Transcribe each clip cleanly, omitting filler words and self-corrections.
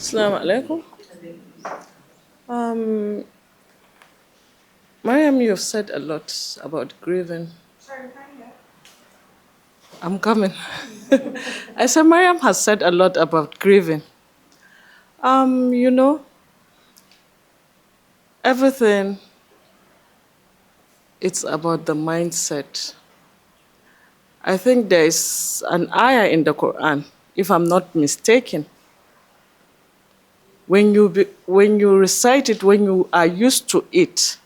Assalamu alaikum. Mariam, you've said a lot about grieving. I'm coming. I said Mariam has said a lot about grieving. You know, everything, it's about the mindset. I think there is an ayah in the Quran, if I'm not mistaken. When you recite it, when you are used to it,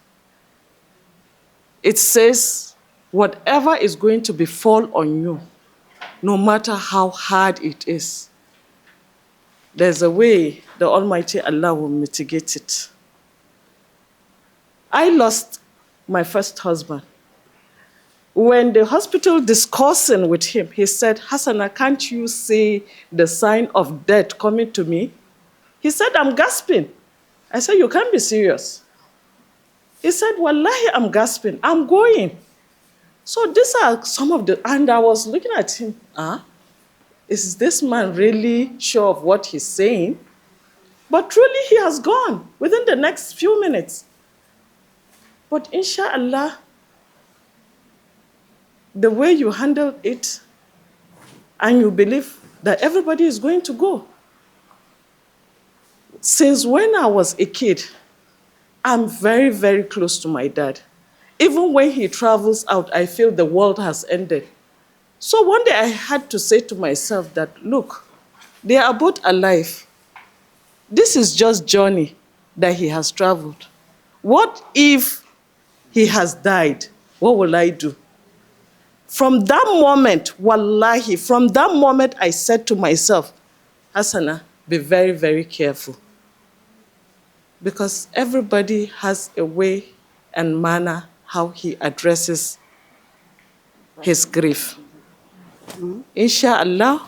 it says, whatever is going to befall on you, no matter how hard it is, there's a way the Almighty Allah will mitigate it. I lost my first husband. When the hospital discussing with him, he said, Hassana, can't you see the sign of death coming to me? He said, I'm gasping. I said, you can't be serious. He said, Wallahi, I'm gasping. I'm going. So these are some of the, and I was looking at him, is this man really sure of what he's saying? But truly he has gone within the next few minutes. But inshallah, the way you handle it, and you believe that everybody is going to go. Since when I was a kid, I'm very, very close to my dad. Even when he travels out, I feel the world has ended. So one day I had to say to myself that, look, they are both alive. This is just journey that he has traveled. What if he has died? What will I do? From that moment, wallahi, from that moment I said to myself, Hassana, be very, very careful. Because everybody has a way and manner how he addresses his grief. Inshallah,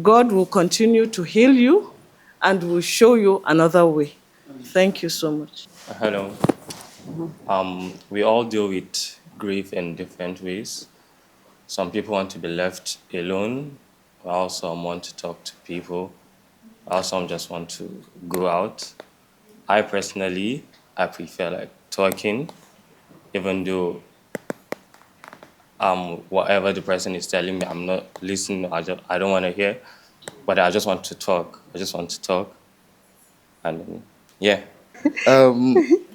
God will continue to heal you and will show you another way. Thank you so much. Hello. We all deal with grief in different ways. Some people want to be left alone, while some want to talk to people, while some just want to go out. I personally, I prefer talking, even though whatever the person is telling me, I'm not listening, I don't want to hear, but I just want to talk. And yeah.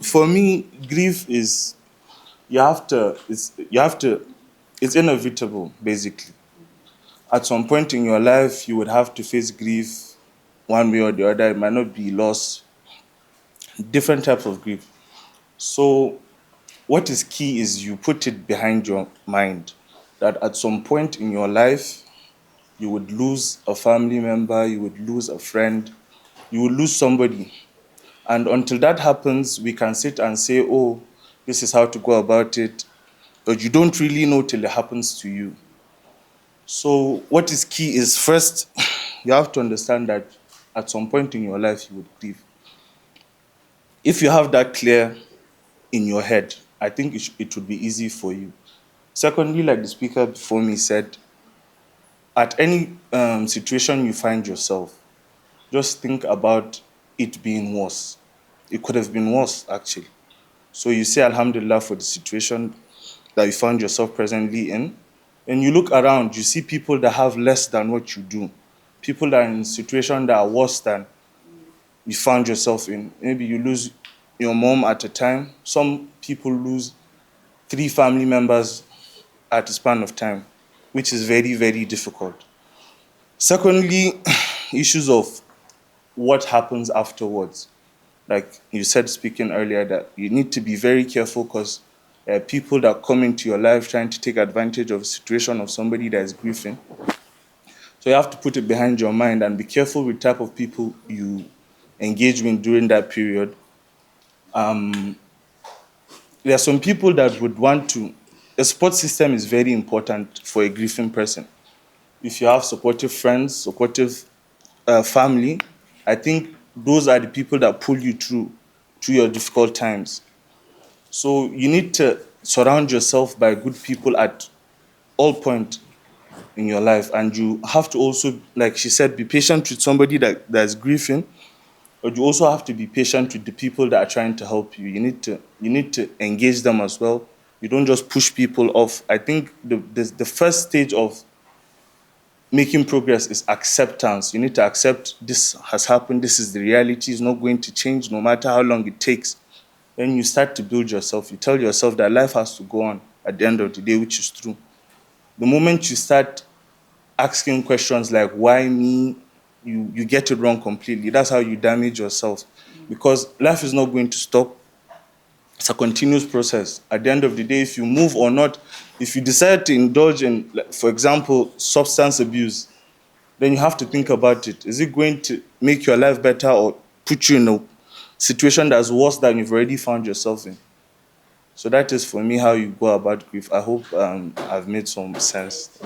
For me, grief is, it's inevitable, basically. At some point in your life, you would have to face grief one way or the other. It might not be loss, different types of grief. So what is key is you put it behind your mind that at some point in your life, you would lose a family member, you would lose a friend, you would lose somebody. And until that happens, we can sit and say, oh, this is how to go about it. But you don't really know till it happens to you. So what is key is first, you have to understand that at some point in your life, you would grieve. If you have that clear in your head, I think it would be easy for you. Secondly, like the speaker before me said, at any situation you find yourself, just think about it being worse. It could have been worse, actually. So you say, Alhamdulillah, for the situation that you found yourself presently in. And you look around, you see people that have less than what you do. People that are in situations that are worse than you found yourself in. Maybe you lose your mom at a time. Some people lose 3 family members at a span of time, which is very, very difficult. Secondly, issues of what happens afterwards. Like you said, speaking earlier, that you need to be very careful because people that come into your life trying to take advantage of a situation of somebody that is grieving. So you have to put it behind your mind and be careful with type of people you engage with during that period. There are some people that would want to, a support system is very important for a grieving person. If you have supportive friends, supportive family, I think those are the people that pull you through your difficult times. So you need to surround yourself by good people at all points. in your life, and you have to also, like she said, be patient with somebody that's grieving, but you also have to be patient with the people that are trying to help you. You need to engage them as well. You don't just push people off. I think the first stage of making progress is acceptance. You need to accept this has happened, this is the reality, it's not going to change no matter how long it takes. Then you start to build yourself. You tell yourself that life has to go on at the end of the day, which is true. The moment you start asking questions like, why me, you get it wrong completely. That's how you damage yourself. Because life is not going to stop. It's a continuous process. At the end of the day, if you move or not, if you decide to indulge in, like, for example, substance abuse, then you have to think about it. Is it going to make your life better or put you in a situation that's worse than you've already found yourself in? So that is, for me, how you go about grief. I hope I've made some sense.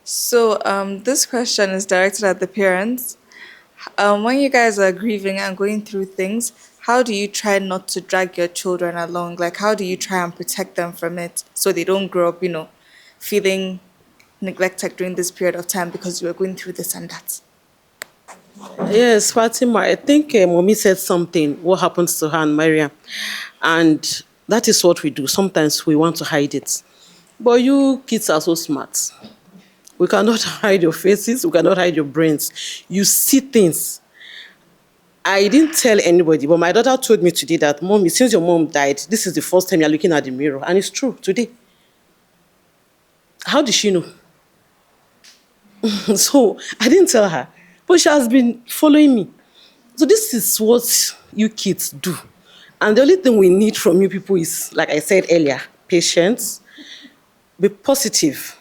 So this question is directed at the parents. When you guys are grieving and going through things, how do you try not to drag your children along? Like, how do you try and protect them from it so they don't grow up, feeling neglected during this period of time because you were going through this and that? Yes, Fatima, I think Mommy said something, what happens to her and Maria. And that is what we do. Sometimes we want to hide it. But you kids are so smart. We cannot hide your faces. We cannot hide your brains. You see things. I didn't tell anybody, but my daughter told me today that, Mommy, since your mom died, this is the first time you're looking at the mirror. And it's true, today. How did she know? So I didn't tell her. But she has been following me. So this is what you kids do. And the only thing we need from you people is, like I said earlier, patience, be positive,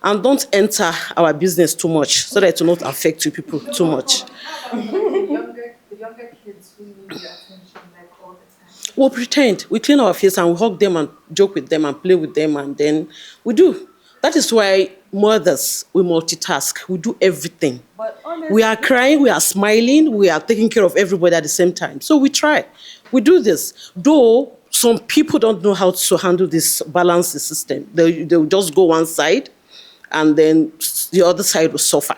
and don't enter our business too much so that it will not affect you people too much. The younger kids who need your attention like all the time. We'll pretend. We clean our face and we hug them and joke with them and play with them, and then we do. That is why mothers, we multitask. We do everything. But honestly, We are crying, we are smiling, we are taking care of everybody at the same time. So we try. We do this. Though some people don't know how to handle this balance system. They'll just go one side and then the other side will suffer.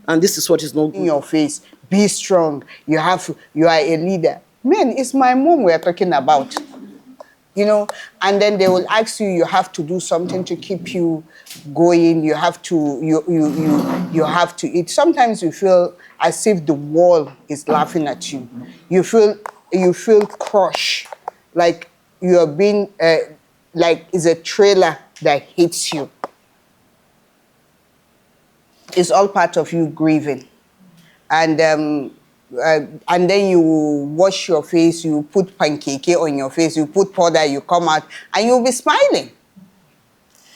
And this is what is not In good. your face, be strong. You are a leader. Man, it's my mom we are talking about. And then they will ask you, you have to do something to keep you going. You have to eat. Sometimes you feel as if the wall is laughing at you. You feel crushed, like you are being like it's a trailer that hits you. It's all part of you grieving. And then you wash your face, you put pancake on your face, you put powder, you come out, and you'll be smiling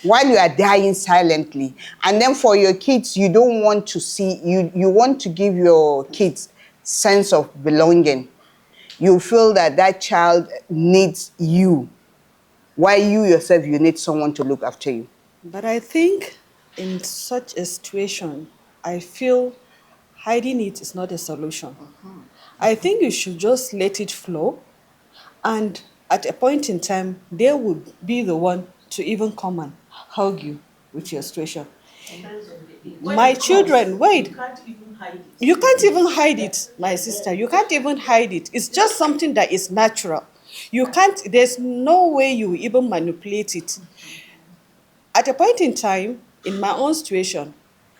while you are dying silently. And then for your kids, you don't want to see, you want to give your kids sense of belonging. You feel that child needs you, while you yourself, you need someone to look after you. But I think in such a situation, I feel hiding it is not a solution. I think you should just let it flow, and at a point in time, they would be the one to even come and hug you with your situation. My children, wait. You can't even hide it, my sister. You can't even hide it. It's just something that is natural. There's no way you even manipulate it. At a point in time, in my own situation,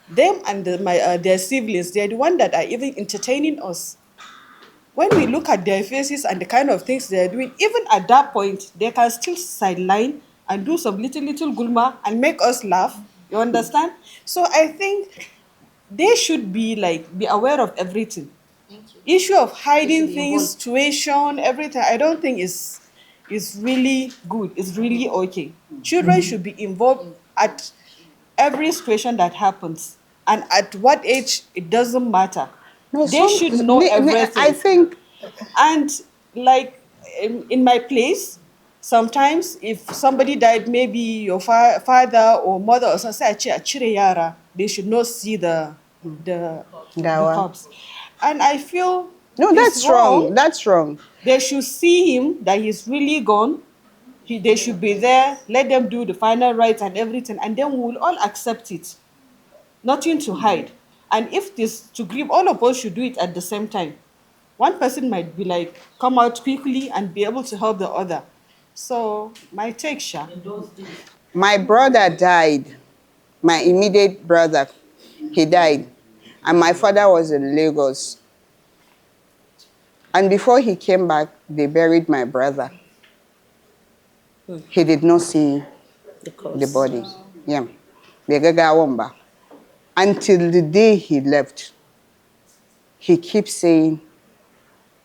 them and their siblings, they're the one that are even entertaining us. When we look at their faces and the kind of things they're doing, even at that point, they can still sideline and do some little gulma and make us laugh. You understand? So I think they should be aware of everything. Issue of hiding things, situation, everything, I don't think is really good. It's really okay. Children should be involved at every situation that happens. And at what age, it doesn't matter. No, They should know everything. I think. And in my place, sometimes if somebody died, maybe your father or mother or something, they should not see the corpse. And I feel No, that's wrong. wrong. That's wrong. They should see him that he's really gone, They should be there, let them do the final rites and everything, and then we will all accept it. Nothing to hide. And if this to grieve, all of us should do it at the same time. One person might be like, come out quickly and be able to help the other. So, my take, Sha. My brother died. My immediate brother, he died. And my father was in Lagos. And before he came back, they buried my brother. He did not see the body. Yeah. Until the day he left, he keeps saying,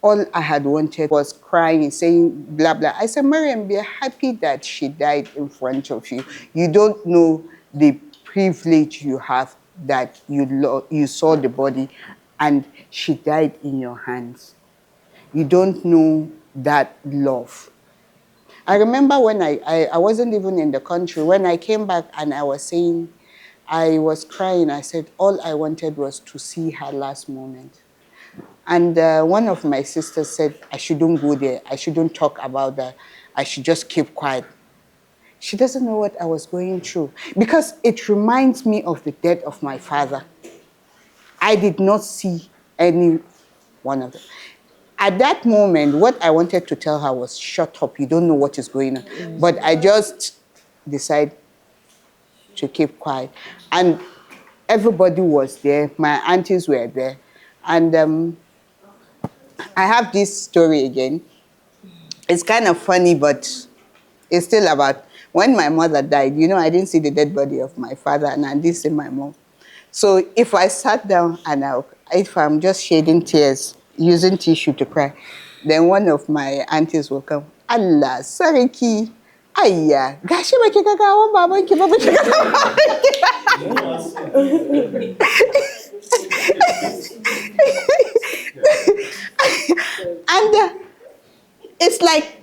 all I had wanted was crying, saying blah, blah. I said, Mariam, be happy that she died in front of you. You don't know the privilege you have that you saw the body and she died in your hands. You don't know that love. I remember when I wasn't even in the country. When I came back and I was saying, I was crying, I said, all I wanted was to see her last moment. And one of my sisters said, I shouldn't go there. I shouldn't talk about that. I should just keep quiet. She doesn't know what I was going through because it reminds me of the death of my father. I did not see any one of them. At that moment, what I wanted to tell her was, shut up, you don't know what is going on. But I just decided to keep quiet. And everybody was there. My aunties were there. And I have this story again. It's kind of funny, but it's still about when my mother died. You know, I didn't see the dead body of my father and I didn't see my mom. So if I sat down and if I'm just shedding tears, using tissue to cry, then one of my aunties will come, Allah, Sariki, Aya, gashi ba kika kawo babanki ba kika And it's like,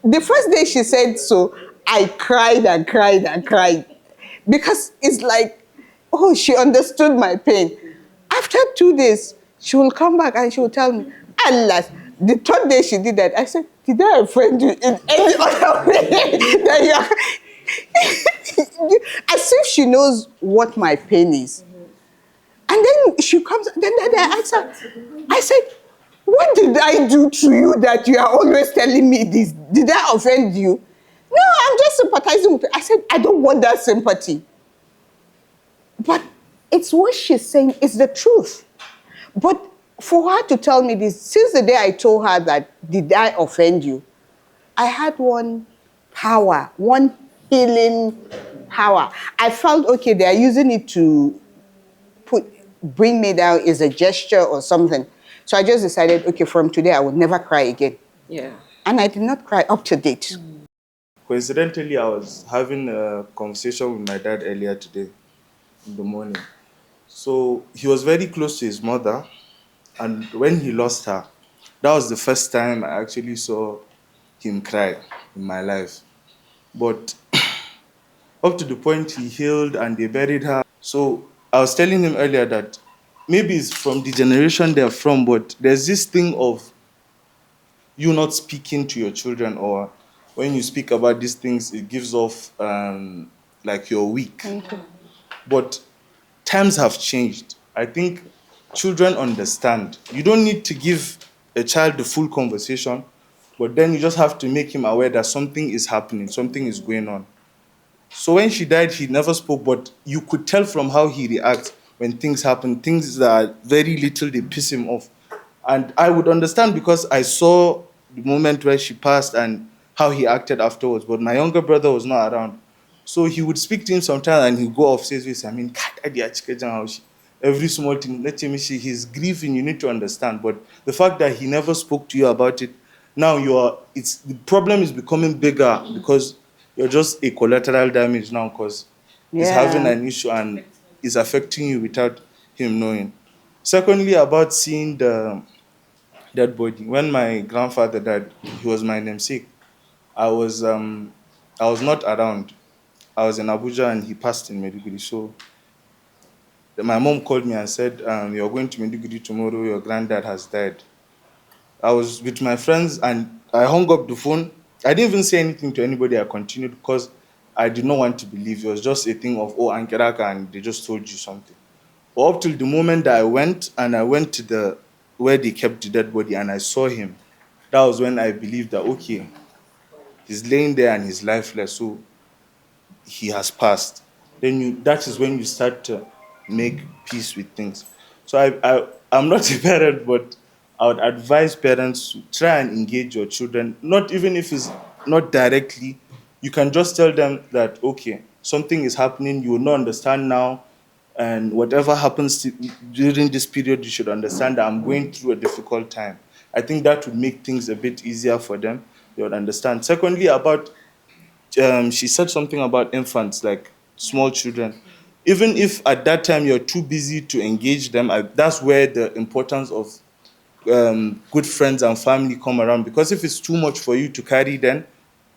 the first day she said so, I cried and cried and cried. Because it's like, oh, she understood my pain. After 2 days, she will come back and she will tell me, alas, the third day she did that, I said, did I offend you in any other way? That as if she knows what my pain is. And then she comes, then I ask her, I said, what did I do to you that you are always telling me this? Did I offend you? No, I'm just sympathizing with you. I said, I don't want that sympathy. But it's what she's saying is the truth. But for her to tell me this, since the day I told her that, did I offend you? I had one power, one healing power. I felt, okay, they are using it to bring me down is a gesture or something. So I just decided, okay, from today I would never cry again. Yeah. And I did not cry up to date. Coincidentally, I was having a conversation with my dad earlier today in the morning. So he was very close to his mother, and when he lost her, that was the first time I actually saw him cry in my life. But up to the point he healed and they buried her. So I was telling him earlier that maybe it's from the generation they're from, but there's this thing of you not speaking to your children, or when you speak about these things, it gives off like you're weak. But times have changed. I think children understand. You don't need to give a child the full conversation, but then you just have to make him aware that something is happening, something is going on. So when she died, he never spoke, but you could tell from how he reacts when things happen, things that are very little, they piss him off. And I would understand because I saw the moment where she passed and how he acted afterwards, but my younger brother was not around. So he would speak to him sometimes and he'd go off, says this, I mean, every small thing, let him see, he's grieving, you need to understand. But the fact that he never spoke to you about it, now the problem is becoming bigger because you're just a collateral damage now because he's having an issue and it's affecting you without him knowing. Secondly, about seeing the dead body. When my grandfather died, he was my namesake. I was not around. I was in Abuja and he passed in Maiduguri. So my mom called me and said, you're going to Maiduguri tomorrow, your granddad has died. I was with my friends and I hung up the phone I didn't even say anything to anybody. I continued because I did not want to believe. It was just a thing of, oh, Ankeraka, and they just told you something. But up till the moment that I went to the where they kept the dead body and I saw him, that was when I believed that, okay, he's laying there and he's lifeless, so he has passed. That is when you start to make peace with things. So I'm not a parent, but I would advise parents to try and engage your children, not even if it's not directly. You can just tell them that, okay, something is happening, you will not understand now, and whatever happens during this period, you should understand that I'm going through a difficult time. I think that would make things a bit easier for them. They would understand. Secondly, about she said something about infants, like small children. Even if at that time you're too busy to engage them, that's where the importance of good friends and family come around. Because if it's too much for you to carry, then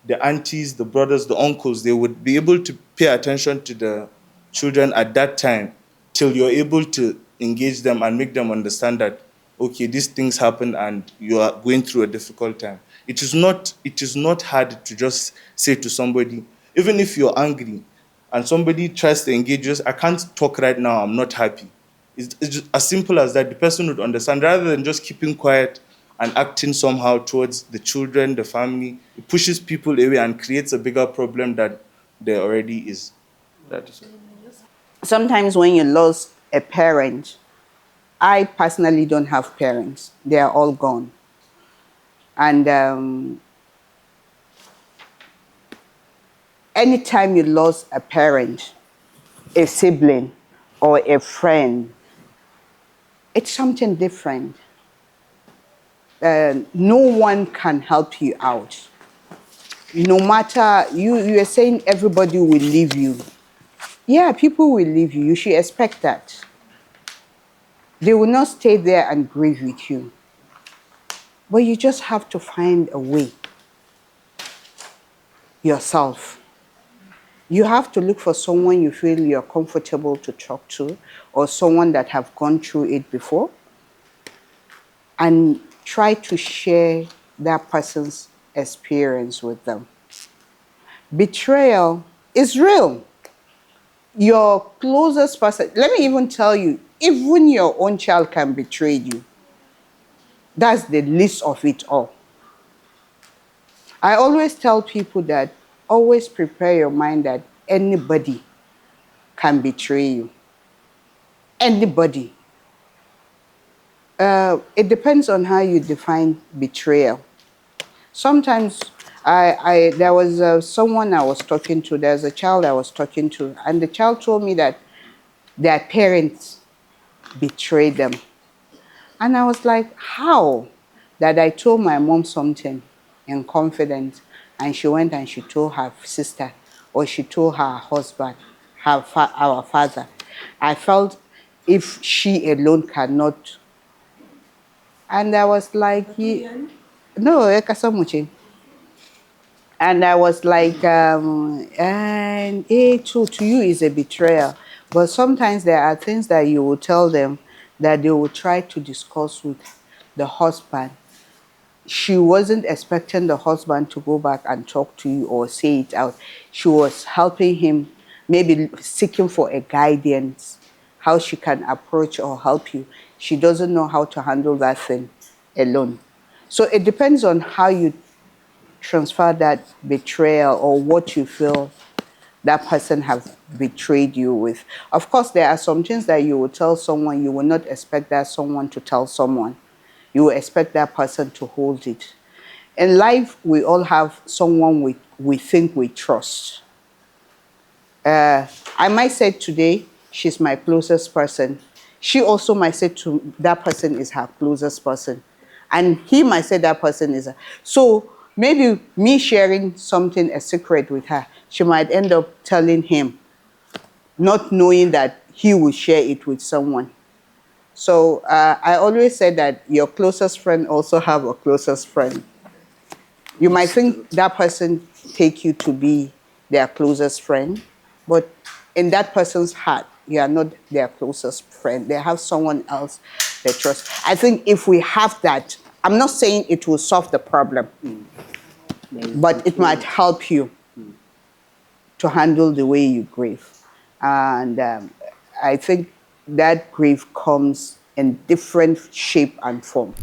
the aunties, the brothers, the uncles, they would be able to pay attention to the children at that time till you're able to engage them and make them understand that, okay, these things happen and you are going through a difficult time. It is not hard to just say to somebody, even if you're angry and somebody tries to engage you, I can't talk right now, I'm not happy. It's just as simple as that. The person would understand rather than just keeping quiet and acting somehow towards the children, the family. It pushes people away and creates a bigger problem that there already is. That is it. Sometimes when you lose a parent, I personally don't have parents. They are all gone. And anytime you lose a parent, a sibling, or a friend, it's something different. No one can help you out. No matter, you're saying everybody will leave you. Yeah, people will leave you. You should expect that. They will not stay there and grieve with you. But you just have to find a way yourself. You have to look for someone you feel you're comfortable to talk to, or someone that have gone through it before, and try to share that person's experience with them. Betrayal is real. Your closest person, let me even tell you, even your own child can betray you. That's the least of it all. I always tell people that always prepare your mind that anybody can betray you. Anybody. It depends on how you define betrayal. Sometimes there was someone I was talking to, there's a child I was talking to, and the child told me that their parents betrayed them. And I was like, how? That I told my mom something in confidence, and she went and she told her sister, or she told her husband, our father. I felt if she alone cannot. And I was like, no, and I was like, and to you is a betrayal. But sometimes there are things that you will tell them that they will try to discuss with the husband. She wasn't expecting the husband to go back and talk to you or say it out. She was helping him, maybe seeking for a guidance, how she can approach or help you. She doesn't know how to handle that thing alone. So it depends on how you transfer that betrayal or what you feel that person have betrayed you with. Of course, there are some things that you will tell someone, you will not expect that someone to tell someone. You will expect that person to hold it. In life, we all have someone we think we trust. I might say today, she's my closest person. She also might say to that person is her closest person. And he might say that person is her. So maybe me sharing something, a secret with her, she might end up telling him, not knowing that he will share it with someone. So I always say that your closest friend also have a closest friend. You might think that person take you to be their closest friend, but in that person's heart, you are not their closest friend. They have someone else they trust. I think if we have that, I'm not saying it will solve the problem, but it might help you to handle the way you grieve. And I think that grief comes in different shape and form.